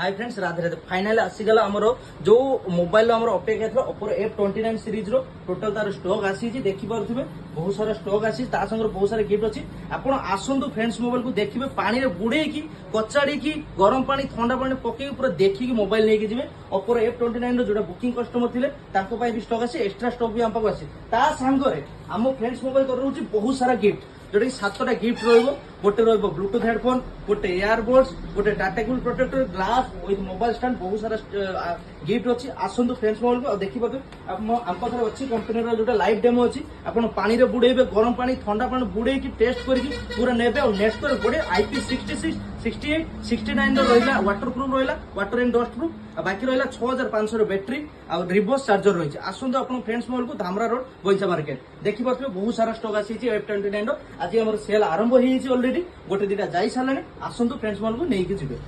हाय friends, Radhe Radhe. Final आसीगला आमर जो मोबाइल आमर अपेक्षा था ओप्पो F29 सीरीज रो टोटल तार स्टॉक आसी देखि पारुथिबे। बहुत सारा स्टॉक आसी ता संग बहुत सारा गिफ्ट अछि। आपण आसंतु फ्रेंड्स मोबाइल को देखिबे, पानी रे बुडे की कचाड़ी की गरम पानी ठंडा पानी पके पूरा देखि की मोबाइल लेके जिवे। ओप्पो F29 रो जोटा बुकिंग कस्टमर थिले ताको पाई भी स्टॉक आसी, एक्स्ट्रा स्टॉक भी हम पाको आसी। ता संग रे हम फ्रेंड्स मोबाइल कर रहउची बहुत सारा गिफ्ट, जोटा कि 7टा गिफ्ट रहइबो। गोटे रहिबो ब्लूटूथ हेडफोन, गोटे एयरबड्स, गोटे data cable protector, glass with mobile stand, बहुत सारा गिफ्ट अछि। आसंतु फ्रेंड्स मोबाइल को देखि पाबे। हम पाखरे अछि कंपनी रो जोटा लाइव डेमो अछि। आपण पानी रे बुडेबे, गरम पानी ठंडा पानी बुडे की टेस्ट करके पूरा नेबे। और नेक्स्ट पर गोटे IP66 68 69 रो रहिला वाटर प्रूफ, रहिला वाटर एंड डस्ट प्रूफ। बाकी रहिला 6500 रो बैटरी और रिवर्स चार्जर रहिছে। आसंतु आपण फ्रेंड्स मोबाइल को धामरा रोड बोईचा मार्केट देखि पाबे। बहुत सारा स्टॉक आसी F29 रो। आज हमर सेल आरंभ होई छि ऑलरेडी, गोटे दिटा जाई सालाने। आसंतु फ्रेंड्स मोबाइल को नेकी जिबे।